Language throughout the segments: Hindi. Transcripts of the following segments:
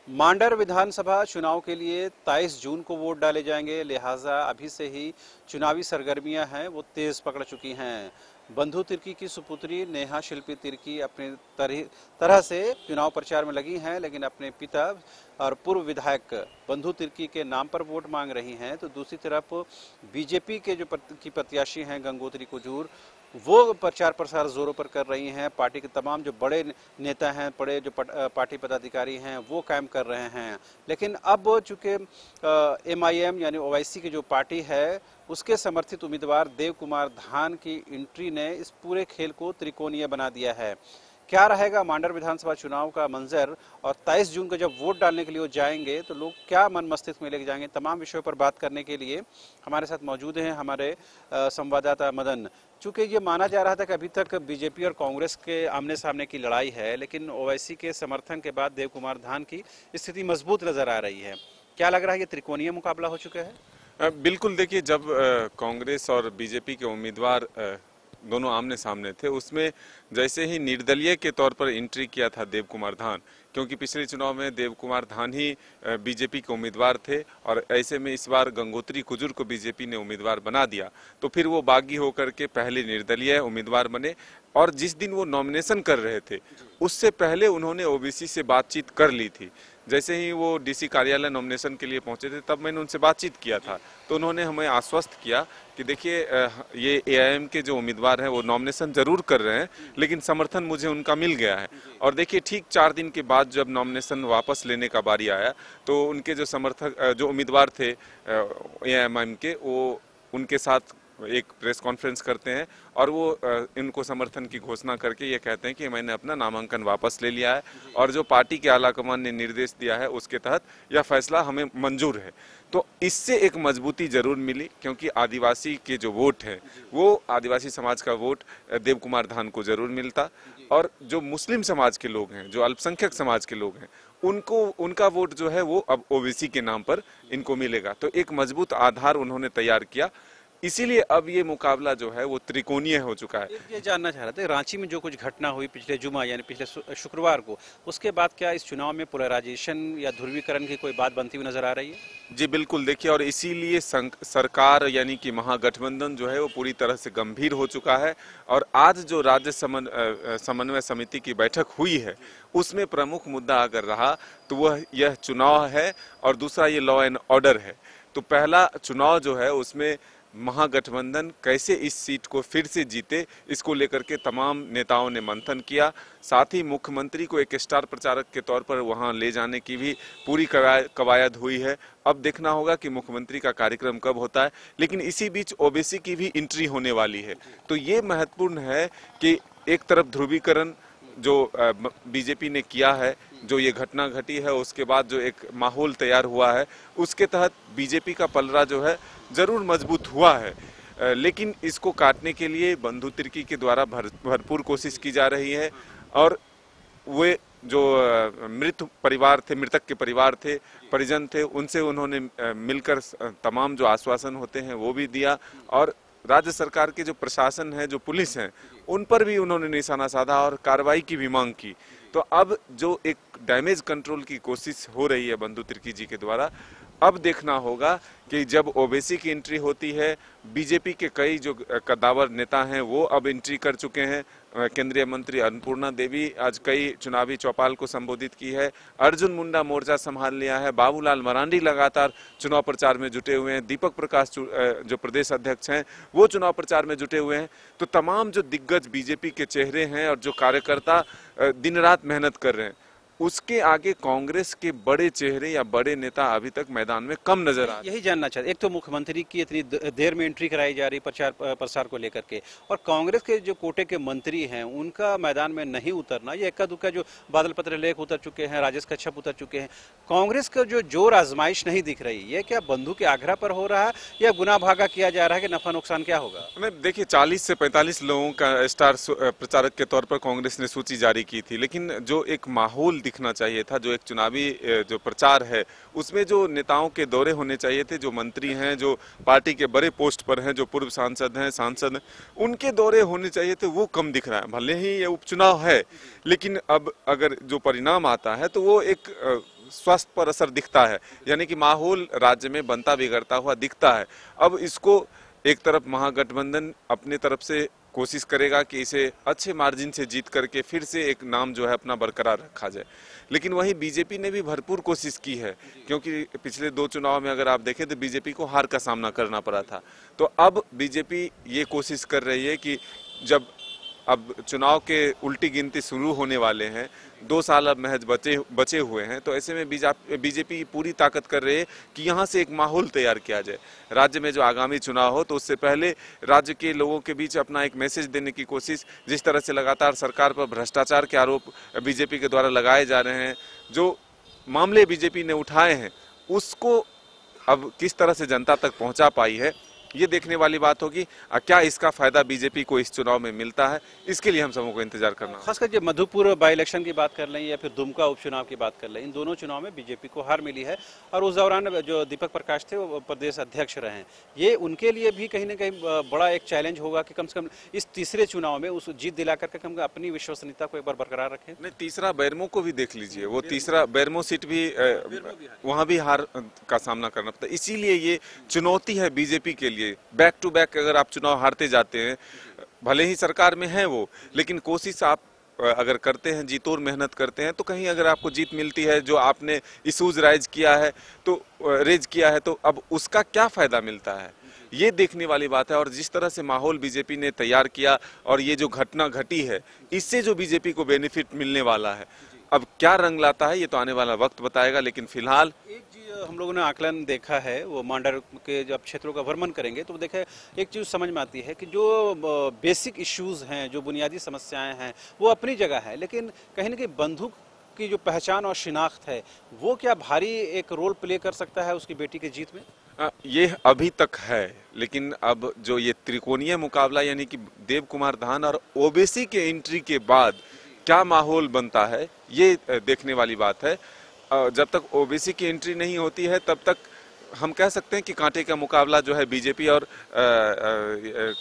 मांडर विधानसभा चुनाव के लिए 23 जून को वोट डाले जाएंगे, लिहाजा अभी से ही चुनावी सरगर्मियां हैं वो तेज पकड़ चुकी हैं। बंधु तिर्की की सुपुत्री नेहा शिल्पी तिर्की अपने तरह से चुनाव प्रचार में लगी हैं, लेकिन अपने पिता और पूर्व विधायक बंधु तिर्की के नाम पर वोट मांग रही हैं। तो दूसरी तरफ बीजेपी के जो प्रत्याशी हैं गंगोत्री कुजूर, वो प्रचार प्रसार जोरों पर कर रही हैं। पार्टी के तमाम जो बड़े नेता हैं, बड़े जो पार्टी पदाधिकारी हैं, वो कायम कर रहे हैं। लेकिन अब चूंकि MIM यानी ओवैसी की जो पार्टी है, उसके समर्थित उम्मीदवार देव कुमार धान की एंट्री ने इस पूरे खेल को त्रिकोणीय बना दिया है। क्या रहेगा मांडर विधानसभा चुनाव का मंजर, और 23 जून को जब वोट डालने के लिए वो जाएंगे तो लोग क्या मन मस्तिष्क में लेके जाएंगे, तमाम विषयों पर बात करने के लिए हमारे साथ मौजूद हैं हमारे संवाददाता मदन। चूंकि ये माना जा रहा था कि अभी तक बीजेपी और कांग्रेस के आमने सामने की लड़ाई है, लेकिन ओवैसी के समर्थन के बाद देव कुमार धान की स्थिति मजबूत नजर आ रही है। क्या लग रहा है ये त्रिकोणीय मुकाबला हो चुका है? बिल्कुल, देखिए, जब कांग्रेस और बीजेपी के उम्मीदवार दोनों आमने सामने थे, उसमें जैसे ही निर्दलीय के तौर पर एंट्री किया था देव कुमार धान, क्योंकि पिछले चुनाव में देव कुमार धान ही बीजेपी के उम्मीदवार थे और ऐसे में इस बार गंगोत्री कुजूर को बीजेपी ने उम्मीदवार बना दिया, तो फिर वो बागी होकर के पहले निर्दलीय उम्मीदवार बने। और जिस दिन वो नॉमिनेशन कर रहे थे, उससे पहले उन्होंने ओबीसी से बातचीत कर ली थी। जैसे ही वो डीसी कार्यालय नॉमिनेशन के लिए पहुंचे थे, तब मैंने उनसे बातचीत किया था, तो उन्होंने हमें आश्वस्त किया कि देखिए, ये AIM के जो उम्मीदवार हैं वो नॉमिनेशन जरूर कर रहे हैं, लेकिन समर्थन मुझे उनका मिल गया है। और देखिए, ठीक 4 दिन के बाद जब नॉमिनेशन वापस लेने का बारी आया, तो उनके जो समर्थक जो उम्मीदवार थे AIM के, वो उनके साथ एक प्रेस कॉन्फ्रेंस करते हैं और वो इनको समर्थन की घोषणा करके ये कहते हैं कि मैंने अपना नामांकन वापस ले लिया है और जो पार्टी के आलाकमान ने निर्देश दिया है उसके तहत यह फैसला हमें मंजूर है। तो इससे एक मजबूती जरूर मिली, क्योंकि आदिवासी के जो वोट है, वो आदिवासी समाज का वोट देव कुमार धान को जरूर मिलता, और जो मुस्लिम समाज के लोग हैं, जो अल्पसंख्यक समाज के लोग हैं, उनको उनका वोट जो है वो अब ओबीसी के नाम पर इनको मिलेगा। तो एक मजबूत आधार उन्होंने तैयार किया, इसीलिए अब ये मुकाबला जो है वो त्रिकोणीय हो चुका है। ये जानना चाह रहे थे, रांची में जो कुछ घटना हुई पिछले जुमा यानी पिछले शुक्रवार को, उसके बाद क्या इस चुनाव में पोलराइजेशन या ध्रुवीकरण की कोई बात बनती हुई नजर आ रही है? जी बिल्कुल, देखिए, और इसीलिए सरकार यानी कि महागठबंधन जो है वो पूरी तरह से गंभीर हो चुका है। और आज जो राज्य समन्वय समिति की बैठक हुई है, उसमें प्रमुख मुद्दा अगर रहा तो वह यह चुनाव है और दूसरा ये लॉ एंड ऑर्डर है। तो पहला चुनाव जो है उसमें महागठबंधन कैसे इस सीट को फिर से जीते, इसको लेकर के तमाम नेताओं ने मंथन किया। साथ ही मुख्यमंत्री को एक स्टार प्रचारक के तौर पर वहां ले जाने की भी पूरी कवायद हुई है। अब देखना होगा कि मुख्यमंत्री का कार्यक्रम कब होता है, लेकिन इसी बीच ओबीसी की भी एंट्री होने वाली है। तो ये महत्वपूर्ण है कि एक तरफ ध्रुवीकरण जो बीजेपी ने किया है, जो ये घटना घटी है, उसके बाद जो एक माहौल तैयार हुआ है, उसके तहत बीजेपी का पलड़ा जो है जरूर मजबूत हुआ है। लेकिन इसको काटने के लिए बंधु तिर्की के द्वारा भरपूर कोशिश की जा रही है। और वे जो मृतक के परिवार थे, परिजन थे, उनसे उन्होंने मिलकर तमाम जो आश्वासन होते हैं वो भी दिया। और राज्य सरकार के जो प्रशासन है, जो पुलिस है, उन पर भी उन्होंने निशाना साधा और कार्रवाई की भी मांग की। तो अब जो एक डैमेज कंट्रोल की कोशिश हो रही है बंधु तिर्की जी के द्वारा, अब देखना होगा कि जब ओबीसी की एंट्री होती है, बीजेपी के कई जो कद्दावर नेता हैं वो अब एंट्री कर चुके हैं। केंद्रीय मंत्री अन्नपूर्णा देवी आज कई चुनावी चौपाल को संबोधित की है। अर्जुन मुंडा मोर्चा संभाल लिया है। बाबूलाल मरांडी लगातार चुनाव प्रचार में जुटे हुए हैं। दीपक प्रकाश जो प्रदेश अध्यक्ष हैं वो चुनाव प्रचार में जुटे हुए हैं। तो तमाम जो दिग्गज बीजेपी के चेहरे हैं और जो कार्यकर्ता दिन रात मेहनत कर रहे हैं, उसके आगे कांग्रेस के बड़े चेहरे या बड़े नेता अभी तक मैदान में कम नजर आ रहे हैं। यही जानना चाहते, एक तो मुख्यमंत्री की इतनी देर में एंट्री कराई जा रही प्रचार प्रसार को लेकर के, और कांग्रेस के जो कोटे के मंत्री हैं उनका मैदान में नहीं उतरना, ये इक्का दुक्का जो बादल पत्रलेख उतर चुके हैं, राजेश कच्छप उतर चुके हैं, कांग्रेस का जो जोर आजमाइश नहीं दिख रही, ये क्या बंधु के आग्रह पर हो रहा है या गुना भागा किया जा रहा है कि नफा नुकसान क्या होगा? देखिए, 40 से 45 लोगों का स्टार प्रचारक के तौर पर कांग्रेस ने सूची जारी की थी, लेकिन जो एक माहौल दिखना चाहिए था, जो एक चुनावी जो प्रचार है, उसमें जो नेताओं के दौरे होने चाहिए थे, जो मंत्री हैं, जो पार्टी के बड़े पोस्ट पर हैं, जो पूर्व सांसद हैं, सांसद, उनके दौरे होने चाहिए थे, वो कम दिख रहा है। भले ही ये उपचुनाव है, लेकिन अब अगर जो परिणाम आता है तो वो एक स्वास्थ्य पर असर दिखता है, यानी कि माहौल राज्य में बनता बिगड़ता हुआ दिखता है। अब इसको एक तरफ महागठबंधन अपने तरफ से कोशिश करेगा कि इसे अच्छे मार्जिन से जीत करके फिर से एक नाम जो है अपना बरकरार रखा जाए, लेकिन वहीं बीजेपी ने भी भरपूर कोशिश की है, क्योंकि पिछले 2 चुनाव में अगर आप देखें तो बीजेपी को हार का सामना करना पड़ा था। तो अब बीजेपी ये कोशिश कर रही है कि जब अब चुनाव के उल्टी गिनती शुरू होने वाले हैं, 2 साल अब महज बचे हुए हैं, तो ऐसे में बीजेपी पूरी ताकत कर रही है कि यहाँ से एक माहौल तैयार किया जाए। राज्य में जो आगामी चुनाव हो तो उससे पहले राज्य के लोगों के बीच अपना एक मैसेज देने की कोशिश, जिस तरह से लगातार सरकार पर भ्रष्टाचार के आरोप बीजेपी के द्वारा लगाए जा रहे हैं, जो मामले बीजेपी ने उठाए हैं उसको अब किस तरह से जनता तक पहुँचा पाई है, ये देखने वाली बात होगी। क्या इसका फायदा बीजेपी को इस चुनाव में मिलता है, इसके लिए हम सबों को इंतजार करना होगा। खासकर जब मधुपुर बाई इलेक्शन की बात कर लें या फिर दुमका उपचुनाव की बात कर लें, इन दोनों चुनाव में बीजेपी को हार मिली है और उस दौरान जो दीपक प्रकाश थे वो प्रदेश अध्यक्ष रहे हैं। ये उनके लिए भी कहीं ना कहीं बड़ा एक चैलेंज होगा कि कम से कम इस तीसरे चुनाव में उस जीत दिला करके हम अपनी विश्वसनीयता को एक बार बरकरार रखें। नहीं, तीसरा बैरमो को भी देख लीजिए, वो तीसरा बैरमो सीट भी वहां भी हार का सामना करना पड़ता है। इसीलिए ये चुनौती है बीजेपी के लिए। बैक टू बैक अगर आप चुनाव हारते जाते हैं, भले ही सरकार में है वो, लेकिन कोशिश आप अगर करते हैं, जीतोर मेहनत करते हैं, तो कहीं अगर आपको जीत मिलती है, जो आपने इशूज रेज किया है तो अब उसका क्या फायदा मिलता है, ये देखने वाली बात है। और जिस तरह से माहौल बीजेपी ने तैयार किया और ये जो घटना घटी है, इससे जो बीजेपी को बेनिफिट मिलने वाला है, अब क्या रंग लाता है ये तो आने वाला वक्त बताएगा। लेकिन फिलहाल एक चीज हम लोगों ने आकलन देखा है, वो मांडर के जब क्षेत्रों का भ्रमण करेंगे तो देखे एक चीज समझ में आती है कि जो बेसिक इश्यूज हैं, जो बुनियादी समस्याएं हैं, वो अपनी जगह है, लेकिन कहीं ना कहीं बंधुक की जो पहचान और शिनाख्त है, वो क्या भारी एक रोल प्ले कर सकता है उसकी बेटी की जीत में? ये अभी तक है, लेकिन अब जो ये त्रिकोणीय मुकाबला यानी कि देव कुमार धान और ओबीसी के एंट्री के बाद क्या माहौल बनता है, ये देखने वाली बात है। जब तक ओबीसी की एंट्री नहीं होती है तब तक हम कह सकते हैं कि कांटे का मुकाबला जो है बीजेपी और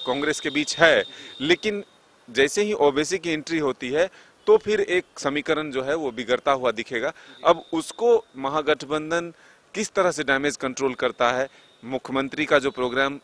कांग्रेस के बीच है, लेकिन जैसे ही ओबीसी की एंट्री होती है तो फिर एक समीकरण जो है वो बिगड़ता हुआ दिखेगा। अब उसको महागठबंधन किस तरह से डैमेज कंट्रोल करता है, मुख्यमंत्री का जो प्रोग्राम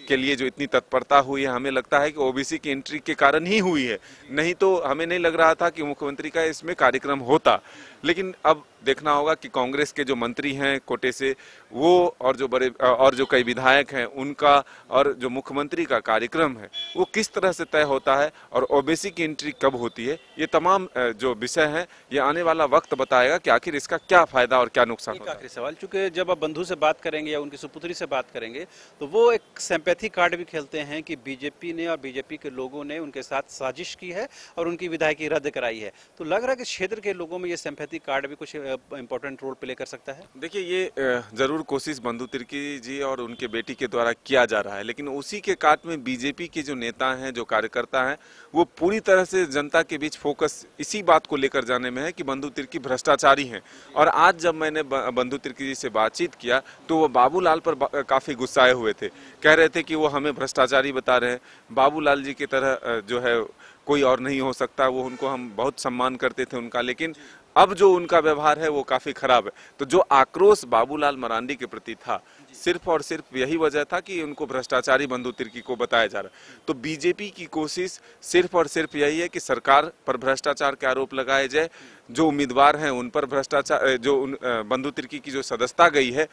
के लिए जो इतनी तत्परता हुई है, हमें लगता है कि ओबीसी की एंट्री के कारण ही हुई है, नहीं तो हमें नहीं लग रहा था कि मुख्यमंत्री का इसमें कार्यक्रम होता। लेकिन अब देखना होगा कि कांग्रेस के जो मंत्री हैं कोटे से, वो और जो कई विधायक हैं उनका और जो मुख्यमंत्री का कार्यक्रम है वो किस तरह से तय होता है और ओबीसी की एंट्री कब होती है, ये तमाम जो विषय हैं ये आने वाला वक्त बताएगा कि आखिर इसका क्या फायदा और क्या नुकसान होगा। आखिरी सवाल, चूंकि जब आप बंधु से बात करेंगे या उनकी सुपुत्री से बात करेंगे तो वो एक सिंपैथी कार्ड भी खेलते हैं कि बीजेपी ने और बीजेपी के लोगों ने उनके साथ साजिश की है और उनकी विधायकी रद्द कराई है, तो लग रहा है कि क्षेत्र के लोगों में ये सिंपैथी कार्ड भी कुछ इंपॉर्टेंट रोल प्ले कर सकता है। देखिए, ये जरूर कोशिश बंधु तिर्की जी और उनके बेटी के द्वारा किया जा रहा है, लेकिन उसी के काट में बीजेपी के जो नेता हैं, जो कार्यकर्ता हैं, वो पूरी तरह से जनता के बीच फोकस इसी बात को लेकर जाने में है कि बंधु तिर्की भ्रष्टाचारी हैं। और आज जब मैंने बंधु तिर्की जी से बातचीत किया तो वो बाबूलाल पर काफी गुस्साए हुए थे, कह रहे थे कि वो हमें भ्रष्टाचारी बता रहे हैं। बाबूलाल जी की तरह जो है कोई और नहीं हो सकता, वो उनको हम बहुत सम्मान करते थे उनका, लेकिन अब जो उनका व्यवहार है वो काफी खराब है। तो जो आक्रोश बाबूलाल मरांडी के प्रति था, सिर्फ और सिर्फ यही वजह था कि उनको भ्रष्टाचारी बंधु तिर्की को बताया जा रहा है। तो बीजेपी की कोशिश सिर्फ और सिर्फ यही है कि सरकार पर भ्रष्टाचार के आरोप लगाए जाए, जो उम्मीदवार हैं उन पर भ्रष्टाचार, जो बंधु तिर्की की जो सदस्यता गई है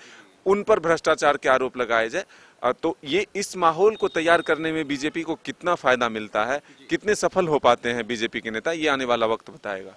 उन पर भ्रष्टाचार के आरोप लगाए जाए। तो ये इस माहौल को तैयार करने में बीजेपी को कितना फायदा मिलता है, कितने सफल हो पाते हैं बीजेपी के नेता, ये आने वाला वक्त बताएगा।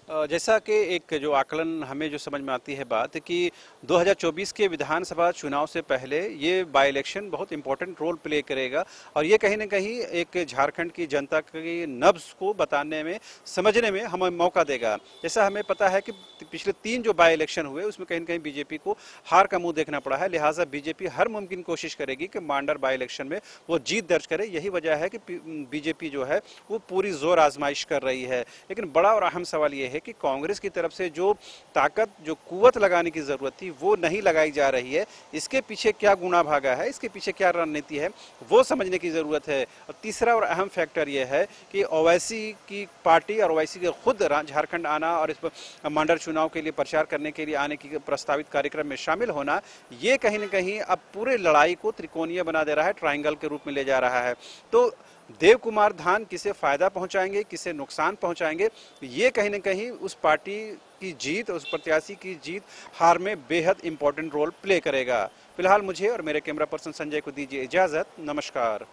जैसा कि एक जो आकलन हमें जो समझ में आती है बात कि 2024 के विधानसभा चुनाव से पहले ये बाई इलेक्शन बहुत इंपॉर्टेंट रोल प्ले करेगा और ये कहीं ना कहीं एक झारखंड की जनता की नब्ज को बताने में, समझने में हमें मौका देगा। जैसा हमें पता है कि पिछले 3 जो बाई इलेक्शन हुए उसमें कहीं ना कहीं बीजेपी को हार का मुंह देखना पड़ा है, लिहाजा बीजेपी हर मुमकिन कोशिश करेगी कि मांडर बाई इलेक्शन में वो जीत दर्ज करे। यही वजह है कि बीजेपी जो है वो पूरी जोर आजमाइश कर रही है। लेकिन बड़ा और अहम सवाल ये है है कि कांग्रेस की तरफ से जो ताकत, जो कुव्वत लगाने की जरूरत थी वो नहीं लगाई जा रही है। इसके पीछे क्या गुणा भागा है, इसके पीछे क्या रणनीति है, वो समझने की जरूरत है। और तीसरा और अहम फैक्टर ये है कि ओवैसी की पार्टी और ओवैसी के खुद झारखंड आना और इस मंडल चुनाव के लिए प्रचार करने के लिए आने की प्रस्तावित कार्यक्रम में शामिल होना, ये कहीं ना कहीं अब पूरे लड़ाई को त्रिकोणीय बना दे रहा है, ट्रायंगल के रूप में ले जा रहा है। तो देव कुमार धान किसे फायदा पहुंचाएंगे, किसे नुकसान पहुंचाएंगे, ये कहीं ना कहीं उस पार्टी की जीत, उस प्रत्याशी की जीत हार में बेहद इंपॉर्टेंट रोल प्ले करेगा। फिलहाल मुझे और मेरे कैमरा पर्सन संजय को दीजिए इजाजत। नमस्कार।